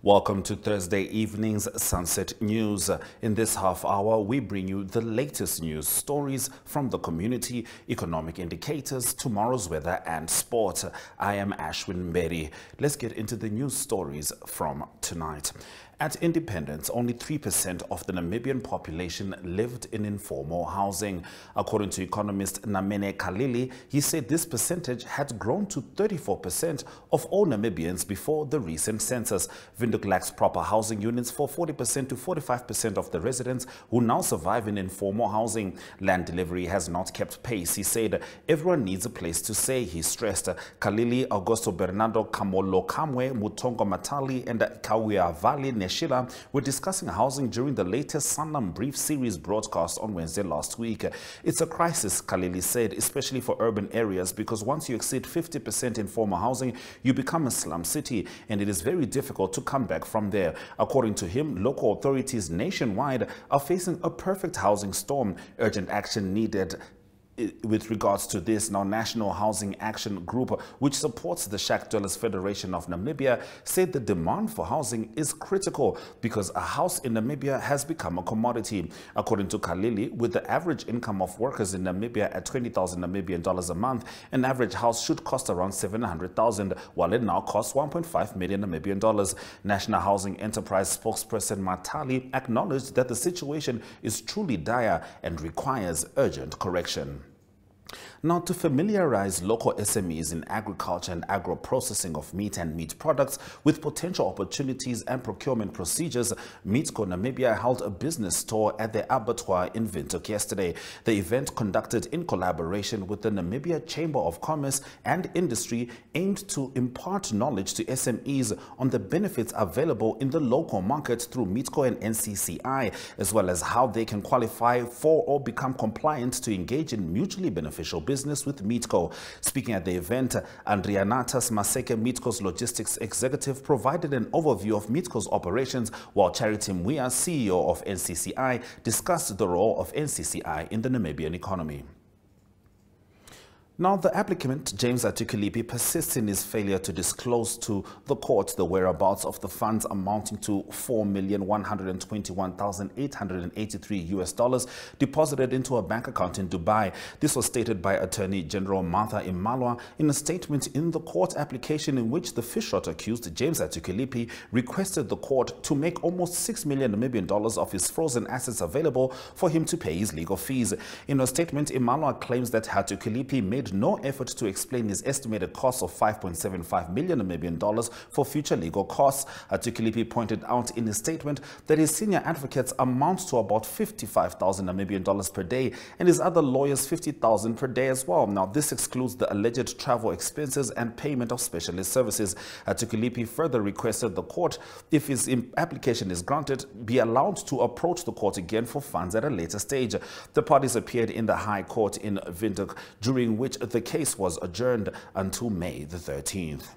Welcome to Thursday evening's Sunset News. In this half hour, we bring you the latest news stories from the community, economic indicators, tomorrow's weather and sport. I am Ashwin Mberi. Let's get into the news stories from tonight. At independence, only 3% of the Namibian population lived in informal housing. According to economist Namene Khalili, he said this percentage had grown to 34% of all Namibians before the recent census. Windhoek lacks proper housing units for 40% to 45% of the residents who now survive in informal housing. Land delivery has not kept pace, he said. Everyone needs a place to stay, he stressed. Khalili, Augusto Bernardo Kamolo Kamwe, Mutongo Matali and Kawia Valley Shila were discussing housing during the latest Sanlam Brief series broadcast on Wednesday last week. It's a crisis, Khalili said, especially for urban areas, because once you exceed 50% informal housing, you become a slum city, and it is very difficult to come back from there. According to him, local authorities nationwide are facing a perfect housing storm. Urgent action needed with regards to this. Now, National Housing Action Group, which supports the Shack Dwellers Federation of Namibia, said the demand for housing is critical because a house in Namibia has become a commodity. According to Khalili, with the average income of workers in Namibia at 20,000 Namibian dollars a month, an average house should cost around 700,000, while it now costs 1.5 million Namibian dollars. National Housing Enterprise spokesperson Matali acknowledged that the situation is truly dire and requires urgent correction. Now, to familiarize local SMEs in agriculture and agro-processing of meat and meat products with potential opportunities and procurement procedures, Meatco Namibia held a business tour at the abattoir in Windhoek yesterday. The event, conducted in collaboration with the Namibia Chamber of Commerce and Industry, aimed to impart knowledge to SMEs on the benefits available in the local market through Meatco and NCCI, as well as how they can qualify for or become compliant to engage in mutually beneficial business with Meatco. Speaking at the event, Andrianatas Maseke, Meatco's logistics executive, provided an overview of Meatco's operations, while Charity Mwiya, CEO of NCCI, discussed the role of NCCI in the Namibian economy. Now, the applicant, James Atukelipi, persists in his failure to disclose to the court the whereabouts of the funds amounting to $4,121,883 deposited into a bank account in Dubai. This was stated by Attorney General Martha Imalwa in a statement in the court application, in which the fishrot accused, James Atukelipi, requested the court to make almost 6 million Namibian dollars of his frozen assets available for him to pay his legal fees. In a statement, Imalwa claims that Atukelipi made no effort to explain his estimated cost of 5.75 million Namibian dollars for future legal costs. Atukelipi pointed out in his statement that his senior advocates amount to about 55,000 Namibian dollars per day, and his other lawyers 50,000 per day as well. Now, this excludes the alleged travel expenses and payment of specialist services. Atukelipi further requested the court, if his application is granted, be allowed to approach the court again for funds at a later stage. The parties appeared in the High Court in Windhoek, during which the case was adjourned until May the 13th.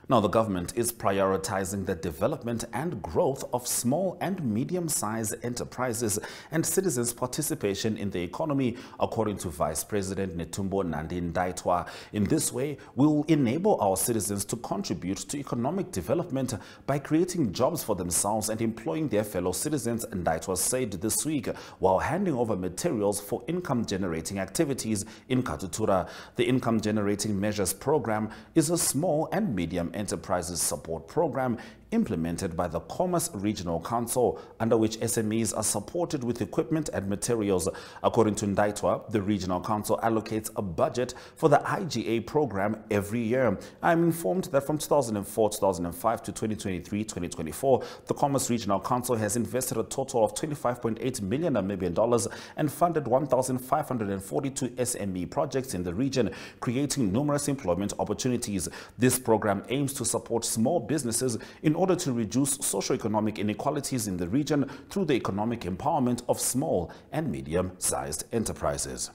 Now, the government is prioritizing the development and growth of small and medium-sized enterprises and citizens' participation in the economy, according to Vice President Netumbo Nandi Ndaitwah. In this way, we will enable our citizens to contribute to economic development by creating jobs for themselves and employing their fellow citizens, Ndaitwah said this week, while handing over materials for income-generating activities in Katutura. The Income Generating Measures Program is a small and medium enterprises support program implemented by the Commerce Regional Council, under which SMEs are supported with equipment and materials. According to Ndaitwah, the Regional Council allocates a budget for the IGA program every year. I'm informed that from 2004-2005 to 2023-2024, the Commerce Regional Council has invested a total of 25.8 million Namibian dollars and funded 1,542 SME projects in the region, creating numerous employment opportunities. This program aims to support small businesses in order to reduce socioeconomic inequalities in the region through the economic empowerment of small and medium-sized enterprises.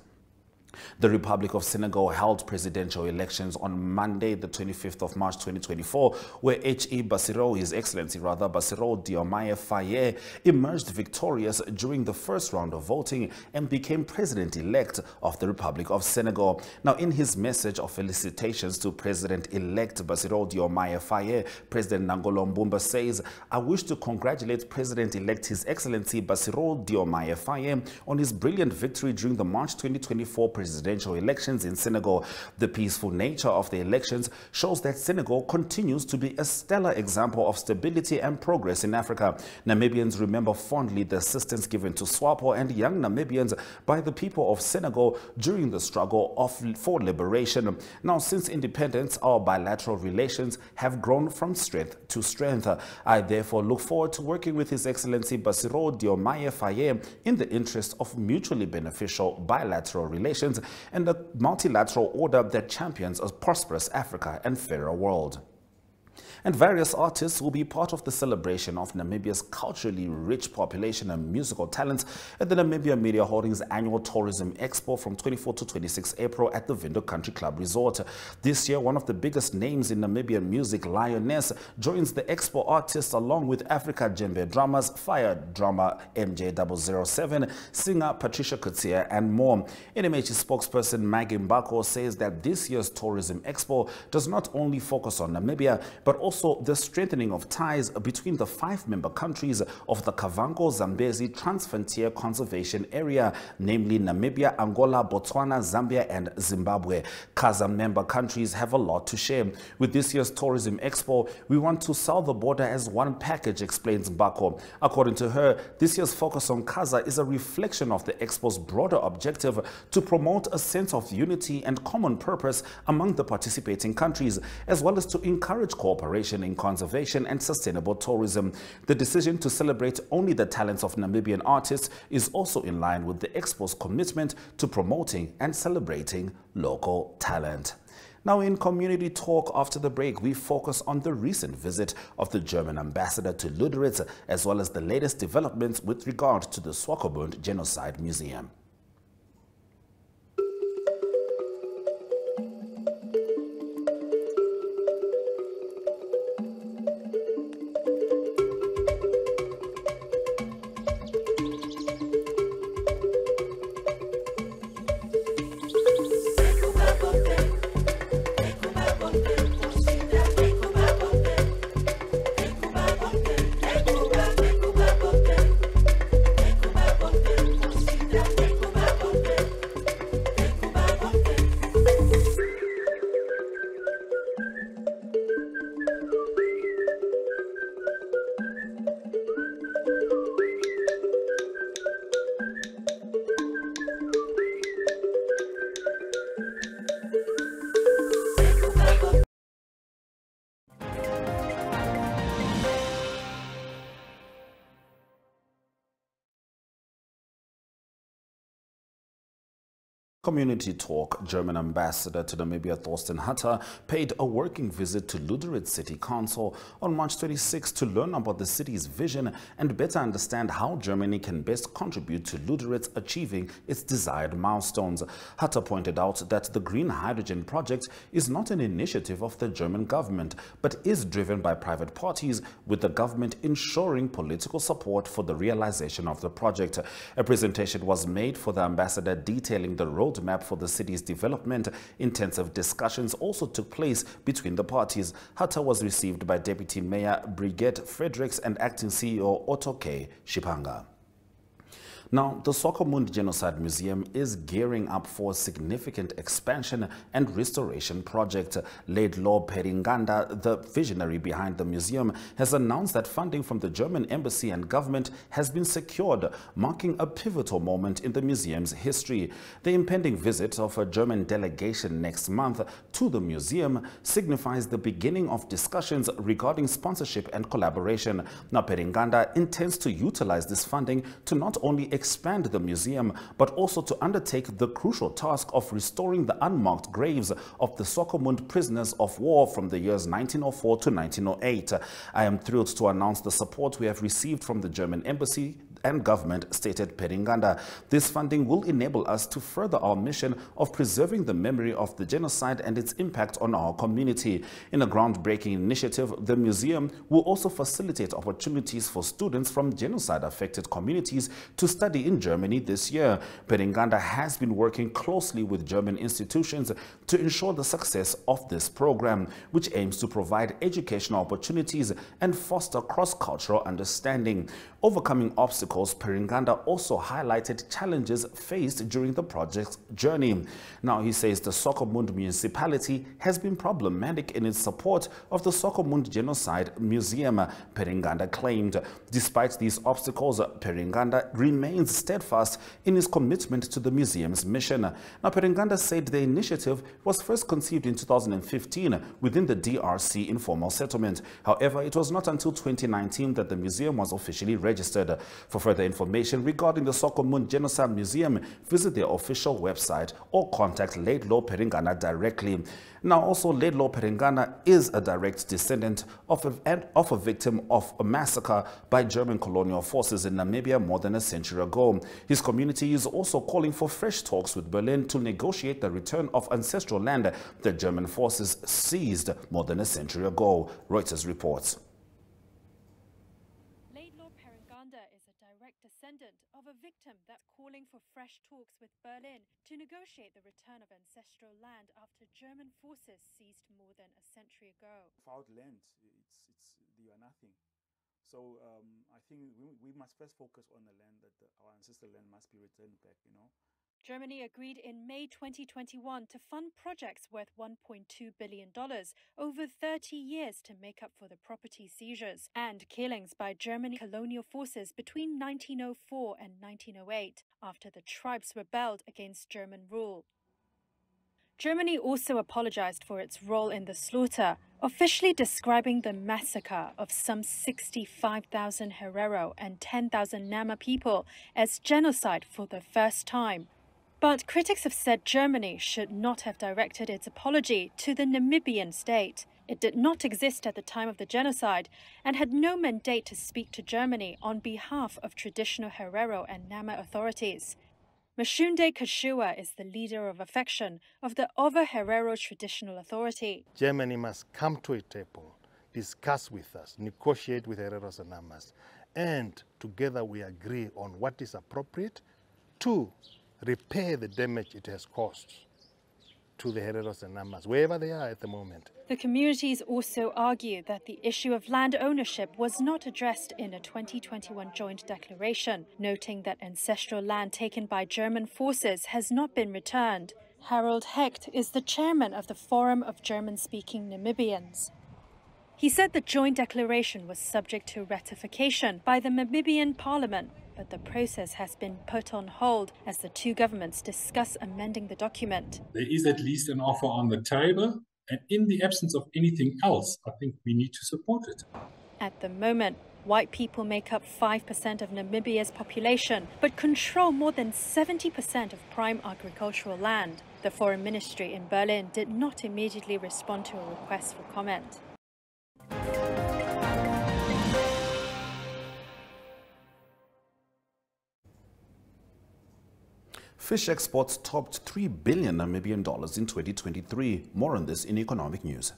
The Republic of Senegal held presidential elections on Monday, the 25th of March 2024, where H.E. Bassirou, His Excellency Bassirou Diomaye Faye, emerged victorious during the first round of voting and became president-elect of the Republic of Senegal. Now, in his message of felicitations to President-elect Bassirou Diomaye Faye, President Nangolo Mbumba says, "I wish to congratulate President-elect His Excellency Bassirou Diomaye Faye on his brilliant victory during the March 2024 presidential elections in Senegal. The peaceful nature of the elections shows that Senegal continues to be a stellar example of stability and progress in Africa. Namibians remember fondly the assistance given to SWAPO and young Namibians by the people of Senegal during the struggle for liberation. Now, since independence, our bilateral relations have grown from strength to strength. I therefore look forward to working with His Excellency Bassirou Diomaye Faye in the interest of mutually beneficial bilateral relations and a multilateral order that champions a prosperous Africa and fairer world." And various artists will be part of the celebration of Namibia's culturally rich population and musical talents at the Namibia Media Holdings Annual Tourism Expo from 24 to 26 April at the Windhoek Country Club Resort. This year, one of the biggest names in Namibian music, Lioness, joins the expo artists along with Africa Djembe drummers, Fire drummer MJ007, singer Patricia Kutsia, and more. NMH spokesperson Maggie Mbako says that this year's Tourism Expo does not only focus on Namibia, but also the strengthening of ties between the 5 member countries of the Kavango-Zambezi Transfrontier Conservation Area, namely Namibia, Angola, Botswana, Zambia, and Zimbabwe. CASA member countries have a lot to share. With this year's Tourism Expo, we want to sell the border as one package, explains Mbako. According to her, this year's focus on CASA is a reflection of the Expo's broader objective to promote a sense of unity and common purpose among the participating countries, as well as to encourage cooperation in conservation and sustainable tourism. The decision to celebrate only the talents of Namibian artists is also in line with the Expo's commitment to promoting and celebrating local talent. Now, in Community Talk after the break, we focus on the recent visit of the German ambassador to Lüderitz, as well as the latest developments with regard to the Swakopmund Genocide Museum. Community Talk. German ambassador to Namibia Thorsten Hatter paid a working visit to Lüderitz City Council on March 26 to learn about the city's vision and better understand how Germany can best contribute to Lüderitz achieving its desired milestones. Hatter pointed out that the green hydrogen project is not an initiative of the German government, but is driven by private parties, with the government ensuring political support for the realization of the project. A presentation was made for the ambassador detailing the roadmap for the city's development. Intensive discussions also took place between the parties. Hatter was received by Deputy Mayor Brigitte Fredericks and Acting CEO Otto K. Shipanga. Now, the Swakopmund Genocide Museum is gearing up for a significant expansion and restoration project. Laidlaw Peringanda, the visionary behind the museum, has announced that funding from the German embassy and government has been secured, marking a pivotal moment in the museum's history. The impending visit of a German delegation next month to the museum signifies the beginning of discussions regarding sponsorship and collaboration. Now, Peringanda intends to utilize this funding to not only expand the museum, but also to undertake the crucial task of restoring the unmarked graves of the Swakopmund prisoners of war from the years 1904 to 1908. I am thrilled to announce the support we have received from the German embassy and government, stated Peringanda. This funding will enable us to further our mission of preserving the memory of the genocide and its impact on our community. In a groundbreaking initiative, the museum will also facilitate opportunities for students from genocide-affected communities to study in Germany this year. Peringanda has been working closely with German institutions to ensure the success of this program, which aims to provide educational opportunities and foster cross-cultural understanding. Overcoming obstacles, Peringanda also highlighted challenges faced during the project's journey. Now, he says the Swakopmund municipality has been problematic in its support of the Swakopmund Genocide Museum, Peringanda claimed. Despite these obstacles, Peringanda remains steadfast in his commitment to the museum's mission. Now, Peringanda said the initiative was first conceived in 2015 within the DRC informal settlement. However, it was not until 2019 that the museum was officially registered. For further information regarding the Swakopmund Genocide Museum, visit their official website or contact Laidlaw Peringanda directly. Now, also, Laidlaw Peringanda is a direct descendant of a victim of a massacre by German colonial forces in Namibia more than a century ago. His community is also calling for fresh talks with Berlin to negotiate the return of ancestral land that German forces seized more than a century ago. Reuters reports. Descendant of a victim that's calling for fresh talks with Berlin to negotiate the return of ancestral land after German forces seized more than a century ago. Without land, they are nothing. So I think we must first focus on the land, that our ancestral land must be returned back, Germany agreed in May 2021 to fund projects worth $1.2 billion over 30 years to make up for the property seizures and killings by German colonial forces between 1904 and 1908 after the tribes rebelled against German rule. Germany also apologized for its role in the slaughter, officially describing the massacre of some 65,000 Herero and 10,000 Nama people as genocide for the first time. But critics have said Germany should not have directed its apology to the Namibian state. It did not exist at the time of the genocide and had no mandate to speak to Germany on behalf of traditional Herero and Nama authorities. Mashunde Kashua is the leader of affection of the Ova Herero Traditional Authority. Germany must come to a table, discuss with us, negotiate with Hereros and Namas, and together we agree on what is appropriate to repair the damage it has caused to the Hereros and Namas, wherever they are at the moment. The communities also argue that the issue of land ownership was not addressed in a 2021 joint declaration, noting that ancestral land taken by German forces has not been returned. Harold Hecht is the chairman of the Forum of German-Speaking Namibians. He said the joint declaration was subject to ratification by the Namibian parliament, but the process has been put on hold as the two governments discuss amending the document. There is at least an offer on the table, and in the absence of anything else, I think we need to support it. At the moment, white people make up 5% of Namibia's population, but control more than 70% of prime agricultural land. The Foreign Ministry in Berlin did not immediately respond to a request for comment. Fish exports topped $3 billion Namibian dollars in 2023. More on this in economic news.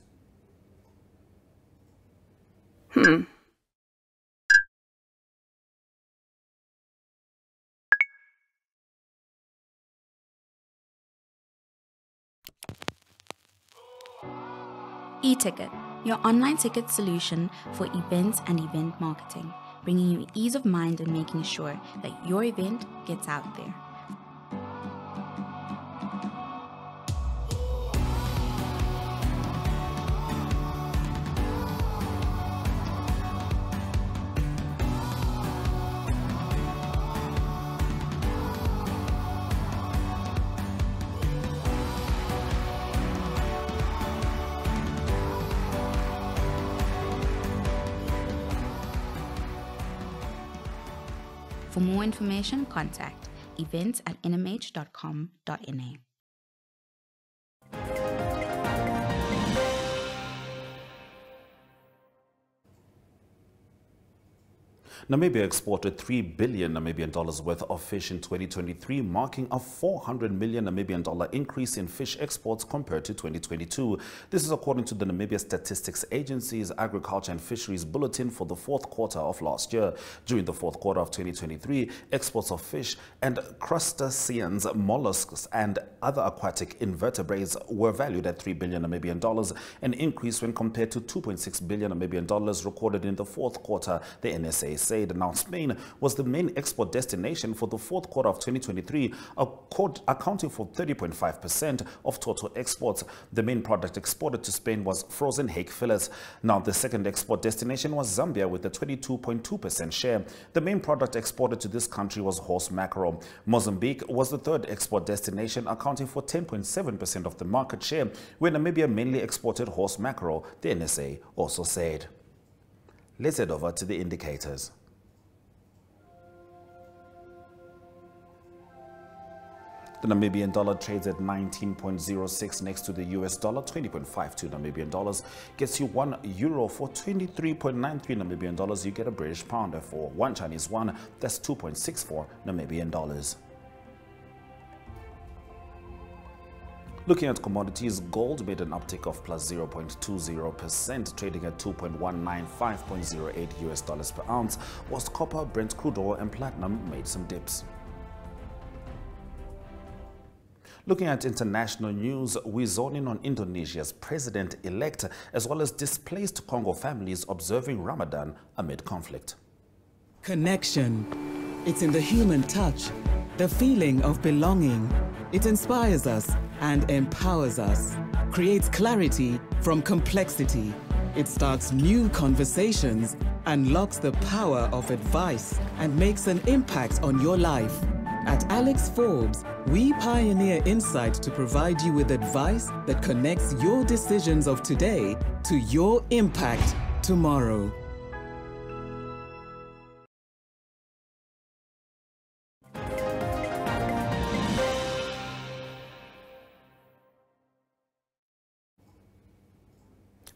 eTicket, your online ticket solution for events and event marketing, bringing you ease of mind and making sure that your event gets out there. For more information, contact events@nmh.com.na. Namibia exported 3 billion Namibian dollars worth of fish in 2023, marking a 400 million Namibian dollar increase in fish exports compared to 2022. This is according to the Namibia Statistics Agency's Agriculture and Fisheries Bulletin for the fourth quarter of last year. During the fourth quarter of 2023, exports of fish and crustaceans, mollusks, and other aquatic invertebrates were valued at 3 billion Namibian dollars, an increase when compared to 2.6 billion Namibian dollars recorded in the fourth quarter, the NSA said. Now, Spain was the main export destination for the fourth quarter of 2023, accounting for 30.5% of total exports. The main product exported to Spain was frozen hake fillets. Now, the second export destination was Zambia with a 22.2% share. The main product exported to this country was horse mackerel. Mozambique was the third export destination, accounting for 10.7% of the market share, where Namibia mainly exported horse mackerel, the NSA also said. Let's head over to the indicators. The Namibian dollar trades at 19.06 next to the US dollar. 20.52 Namibian dollars gets you €1 for 23.93 Namibian dollars. You get a British pound. For one Chinese yuan, that's 2.64 Namibian dollars. Looking at commodities, gold made an uptick of plus 0.20%, trading at $2.195.08 per ounce, whilst copper, Brent crude oil and platinum made some dips. Looking at international news, we zone in on Indonesia's president-elect as well as displaced Congo families observing Ramadan amid conflict. Connection. It's in the human touch, the feeling of belonging. It inspires us and empowers us, creates clarity from complexity. It starts new conversations, unlocks the power of advice, and makes an impact on your life. At Alex Forbes, we pioneer insight to provide you with advice that connects your decisions of today to your impact tomorrow.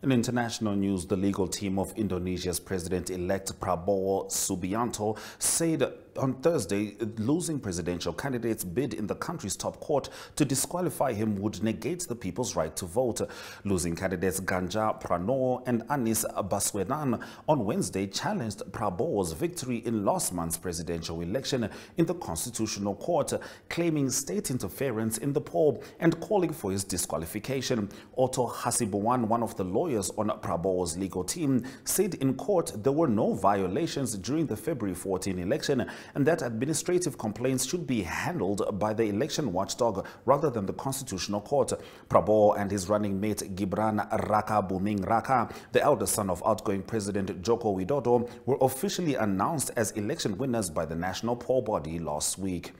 In international news, the legal team of Indonesia's president-elect Prabowo Subianto said on Thursday losing presidential candidate's bid in the country's top court to disqualify him would negate the people's right to vote. Losing candidates Ganjar Pranowo and Anies Baswedan on Wednesday challenged Prabowo's victory in last month's presidential election in the Constitutional Court, claiming state interference in the poll and calling for his disqualification. Otto Hasibuan, one of the lawyers on Prabowo's legal team, said in court there were no violations during the February 14 election and that administrative complaints should be handled by the election watchdog rather than the Constitutional Court. Prabowo and his running mate Gibran Raka Buming Raka, the eldest son of outgoing President Joko Widodo, were officially announced as election winners by the national poll body last week.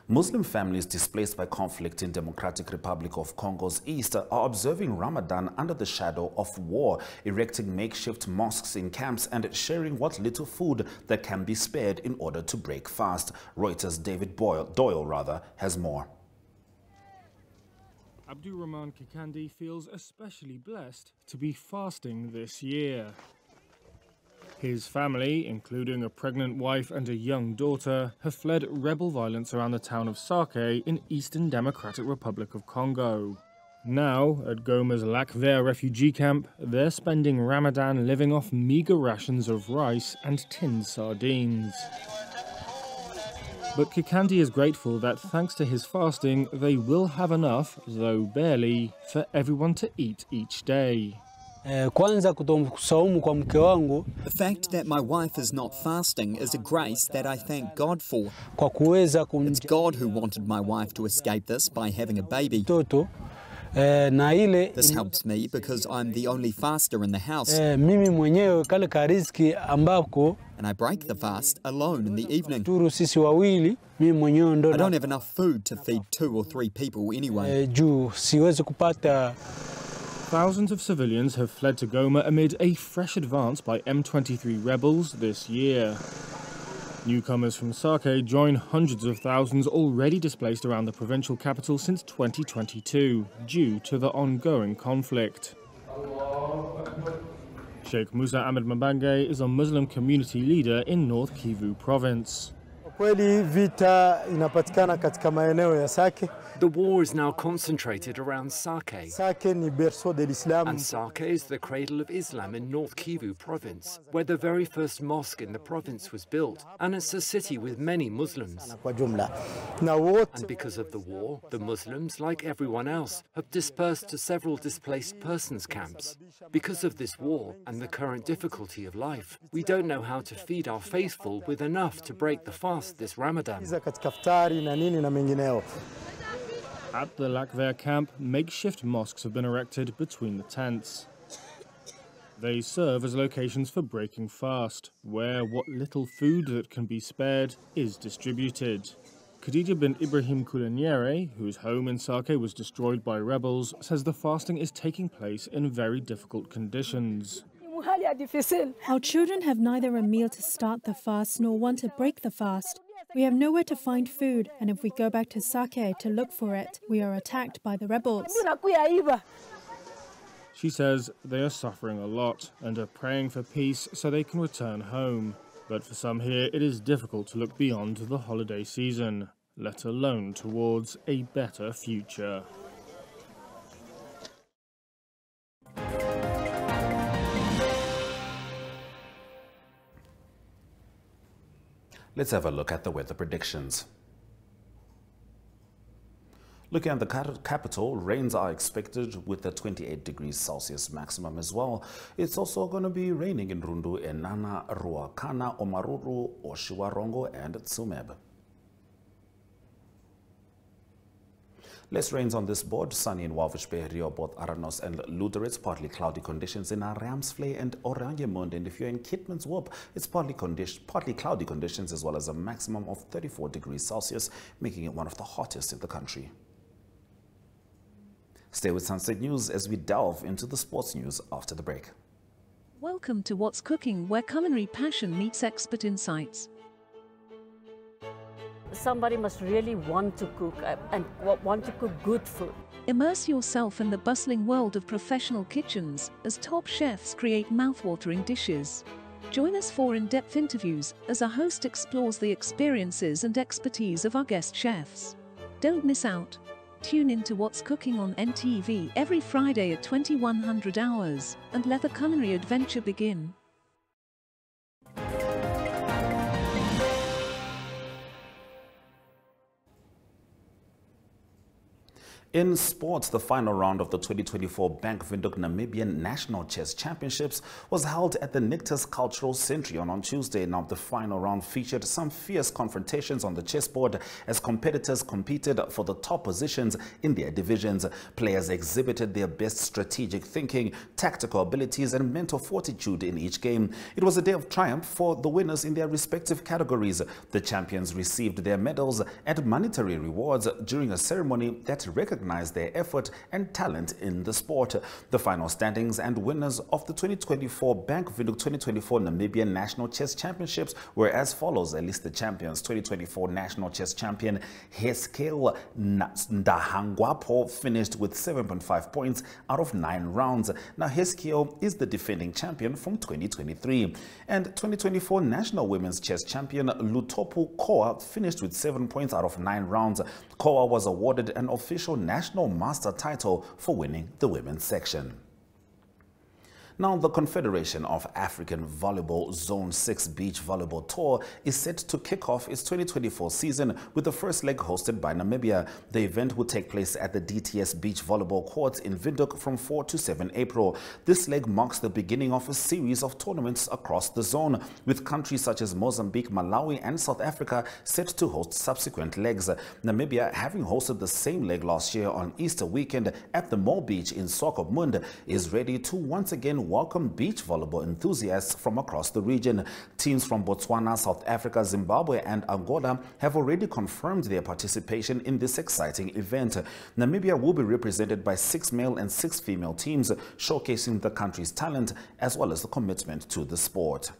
Muslim families displaced by conflict in Democratic Republic of Congo's east are observing Ramadan under the shadow of war, erecting makeshift mosques in camps and sharing what little food that can be spared in order to break fast. Reuters' David Doyle has more. Abdurrahman Kikandi feels especially blessed to be fasting this year. His family, including a pregnant wife and a young daughter, have fled rebel violence around the town of Sake in Eastern Democratic Republic of Congo. Now, at Goma's Lac Vert refugee camp, they're spending Ramadan living off meagre rations of rice and tinned sardines. But Kikandi is grateful that thanks to his fasting, they will have enough, though barely, for everyone to eat each day. The fact that my wife is not fasting is a grace that I thank God for. It's God who wanted my wife to escape this by having a baby. This helps me because I'm the only faster in the house. And I break the fast alone in the evening. I don't have enough food to feed 2 or 3 people anyway. Thousands of civilians have fled to Goma amid a fresh advance by M23 rebels this year. Newcomers from Sake join hundreds of thousands already displaced around the provincial capital since 2022, due to the ongoing conflict. Sheikh Musa Ahmed Mabange is a Muslim community leader in North Kivu province. The war is now concentrated around Sake. And Sake is the cradle of Islam in North Kivu province, where the very first mosque in the province was built, and it's a city with many Muslims. And because of the war, the Muslims, like everyone else, have dispersed to several displaced persons camps. Because of this war and the current difficulty of life, we don't know how to feed our faithful with enough to break the fast this Ramadan. At the Lakver camp, makeshift mosques have been erected between the tents. They serve as locations for breaking fast, where what little food that can be spared is distributed. Khadija bin Ibrahim Kulanyere, whose home in Sake was destroyed by rebels, says the fasting is taking place in very difficult conditions. Our children have neither a meal to start the fast nor one to break the fast. We have nowhere to find food, and if we go back to Sake to look for it, we are attacked by the rebels. She says they are suffering a lot and are praying for peace so they can return home. But for some here, it is difficult to look beyond the holiday season, let alone towards a better future. Let's have a look at the weather predictions. Looking at the capital, rains are expected with a 28 degrees Celsius maximum as well. It's also going to be raining in Rundu, Enana, Ruakana, Omaruru, Oshiwarongo and Tsumeb. Less rains on this board, sunny in Walvish Bay, Rehoboth, Aranos and Lutherits, partly cloudy conditions in Ramsvlei and Oranjemund. And if you're in Kitmanshoop, it's partly cloudy conditions as well as a maximum of 34 degrees Celsius, making it one of the hottest in the country. Stay with Sunset News as we delve into the sports news after the break. Welcome to What's Cooking, where culinary passion meets expert insights. Somebody must really want to cook and want to cook good food. Immerse yourself in the bustling world of professional kitchens as top chefs create mouth-watering dishes. Join us for in-depth interviews as our host explores the experiences and expertise of our guest chefs. Don't miss out. Tune in to What's Cooking on NTV every Friday at 2100 hours and let the culinary adventure begin. In sports, the final round of the 2024 Bank Windhoek Namibian National Chess Championships was held at the Nictus Cultural Centurion on Tuesday. Now, the final round featured some fierce confrontations on the chessboard as competitors competed for the top positions in their divisions. Players exhibited their best strategic thinking, tactical abilities, and mental fortitude in each game. It was a day of triumph for the winners in their respective categories. The champions received their medals and monetary rewards during a ceremony that recognized their effort and talent in the sport. The final standings and winners of the 2024 Bank Windhoek 2024 Namibian National Chess Championships were as follows. At least the champions: 2024 National Chess Champion Heskel Ndahangwapo finished with 7.5 points out of 9 rounds. Now, Heskel is the defending champion from 2023. And 2024 National Women's Chess Champion Lutopu Koa finished with 7 points out of 9 rounds. Koa was awarded an official National Master title for winning the women's section. Now, the Confederation of African Volleyball Zone 6 Beach Volleyball Tour is set to kick off its 2024 season with the first leg hosted by Namibia. The event will take place at the DTS Beach Volleyball Courts in Windhoek from 4 to 7 April. This leg marks the beginning of a series of tournaments across the zone, with countries such as Mozambique, Malawi and South Africa set to host subsequent legs. Namibia, having hosted the same leg last year on Easter weekend at the Mall Beach in Swakopmund, is ready to once again welcome beach volleyball enthusiasts from across the region. Teams from Botswana, South Africa, Zimbabwe and Angola have already confirmed their participation in this exciting event. Namibia will be represented by 6 male and 6 female teams, showcasing the country's talent as well as the commitment to the sport.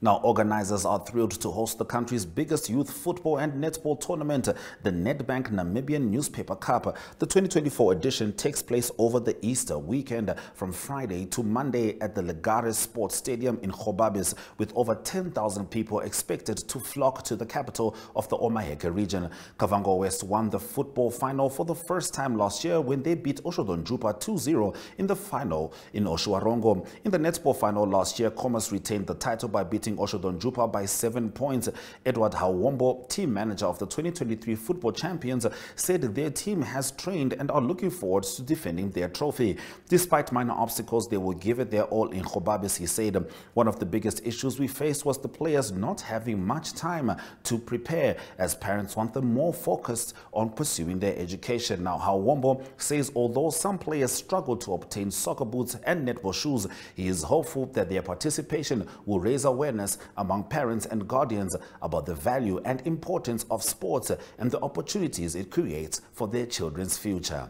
Now, organizers are thrilled to host the country's biggest youth football and netball tournament, the Nedbank Namibian Newspaper Cup. The 2024 edition takes place over the Easter weekend from Friday to Monday at the Legares Sports Stadium in Gobabis, with over 10,000 people expected to flock to the capital of the Omaheke region. Kavango West won the football final for the first time last year when they beat Oshodonjupa 2-0 in the final in Oshuarongo. In the netball final last year, Commerce retained the title by beating Oshodonjupa by 7 points. Edward Hawombo, team manager of the 2023 football champions, said their team has trained and are looking forward to defending their trophy. Despite minor obstacles, they will give it their all in Gobabis, he said. One of the biggest issues we faced was the players not having much time to prepare, as parents want them more focused on pursuing their education. Now, Hawombo says although some players struggled to obtain soccer boots and netball shoes, he is hopeful that their participation will raise awareness among parents and guardians about the value and importance of sports and the opportunities it creates for their children's future.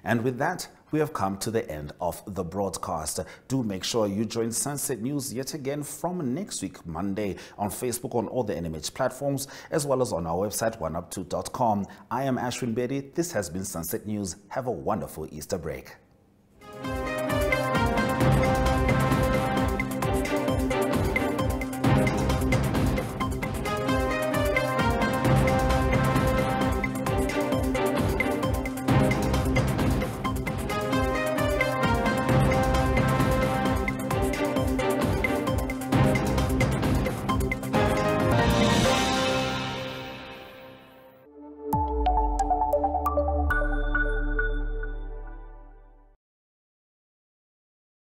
And with that, we have come to the end of the broadcast. Do make sure you join Sunset News yet again from next week, Monday, on Facebook, on all the NMH platforms, as well as on our website, oneup2.com. I am Ashwin Bedi. This has been Sunset News. Have a wonderful Easter break.